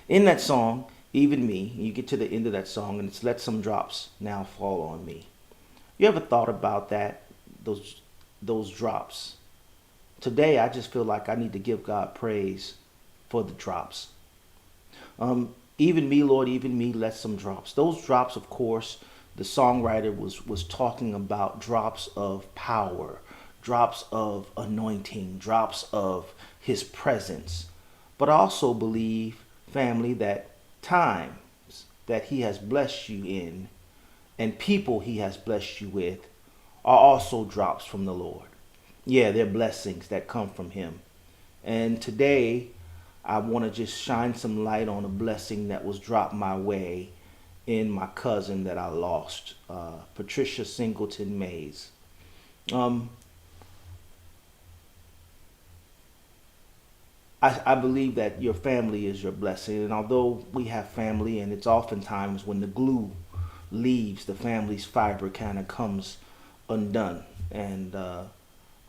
In that song, Even Me, you get to the end of that song and it's let some drops now fall on me. You ever thought about that? Those those drops. Today I just feel like I need to give God praise for the drops. Even me, Lord, even me, let some drops. Those drops, of course, the songwriter was talking about drops of power, drops of anointing, drops of his presence. But I also believe, family, that times that he has blessed you in and people he has blessed you with are also drops from the Lord. Yeah, they're blessings that come from him. And today, I want to just shine some light on a blessing that was dropped my way in my cousin that I lost, Patricia Singleton Mays. Um, I believe that your family is your blessing. And although we have family, and it's oftentimes when the glue leaves, the family's fiber kind of comes undone. And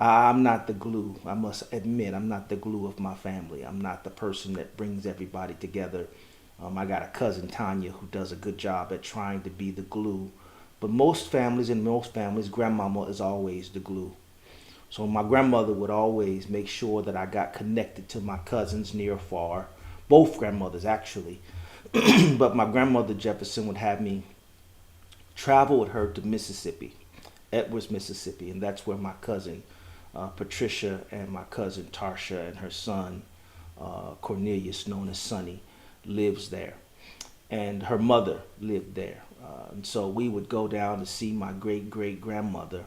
I'm not the glue. I must admit, I'm not the glue of my family. I'm not the person that brings everybody together. I got a cousin, Tanya, who does a good job at trying to be the glue. But in most families, grandmama is always the glue. So my grandmother would always make sure that I got connected to my cousins near or far, both grandmothers actually. But my grandmother Jefferson would have me travel with her to Mississippi, Edwards, Mississippi, and that's where my cousin Patricia and my cousin Tarsha and her son Cornelius, known as Sonny, lives there, and her mother lived there. And so we would go down to see my great great grandmother,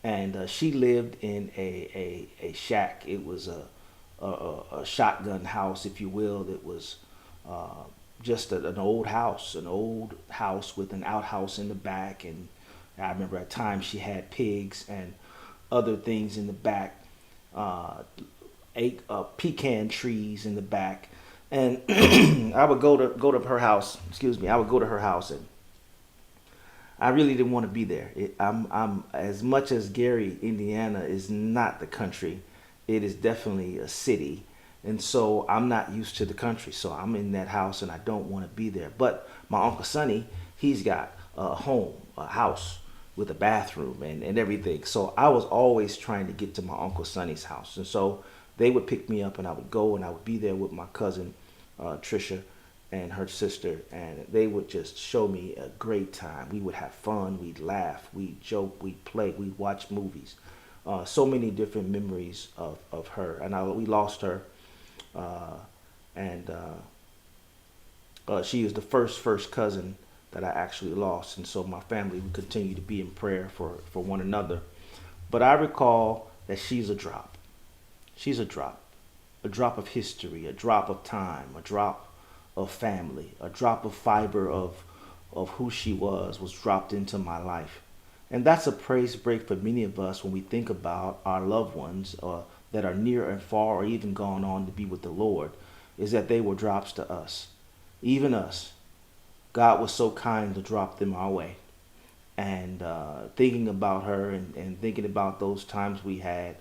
and she lived in a shack. It was a shotgun house, if you will. It was just an old house with an outhouse in the back. And I remember at times she had pigs and other things in the back, uh, pecan trees in the back. And I would go to her house. Excuse me. I would go to her house, and I really didn't want to be there. I'm as much as Gary, Indiana, is not the country. It is definitely a city, and so I'm not used to the country. So I'm in that house, and I don't want to be there. But my uncle Sonny, he's got a home, a house with a bathroom and everything. So I was always trying to get to my uncle Sonny's house, and so they would pick me up, and I would go, and I would be there with my cousin Trisha and her sister, and they would just show me a great time. We would have fun, we'd laugh, we'd joke, we'd play, we'd watch movies. So many different memories of her, and we lost her, uh, and she is the first cousin that I actually lost, and so my family would continue to be in prayer for one another. But I recall that she's a drop. She's a drop of history, a drop of time, a drop of family, a drop of fiber of who she was dropped into my life. And that's a praise break for many of us when we think about our loved ones that are near and far or even gone on to be with the Lord, is that they were drops to us. Even us. God was so kind to drop them our way. And thinking about her and thinking about those times we had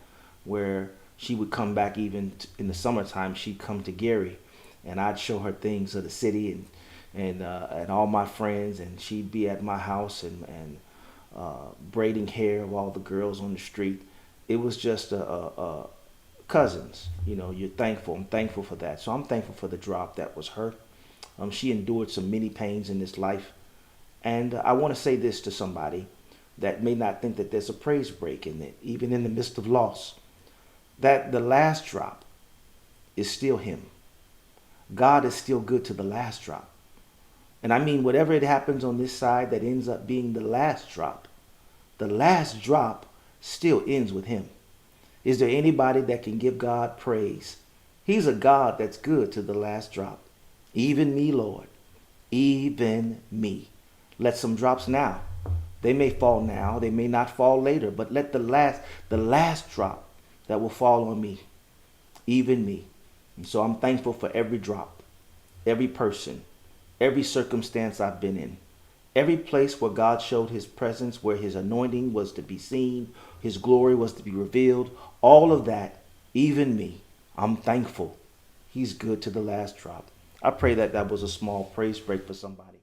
where she would come back, even in the summertime, she'd come to Gary, and I'd show her things of the city and all my friends, and she'd be at my house and braiding hair of all the girls on the street. It was just cousins. You know, you're thankful. I'm thankful for that. So I'm thankful for the drop that was her. She endured some many pains in this life. And I want to say this to somebody that may not think that there's a praise break in it, even in the midst of loss, that the last drop is still Him. God is still good to the last drop. And I mean, whatever it happens on this side that ends up being the last drop still ends with Him. Is there anybody that can give God praise? He's a God that's good to the last drop. Even me, Lord. Even me. Let some drops now. They may fall now, they may not fall later, but let the last drop that will fall on me, even me. And so I'm thankful for every drop, every person, every circumstance I've been in, every place where God showed His presence, where His anointing was to be seen, His glory was to be revealed, all of that, even me. I'm thankful. He's good to the last drop. I pray that that was a small praise break for somebody.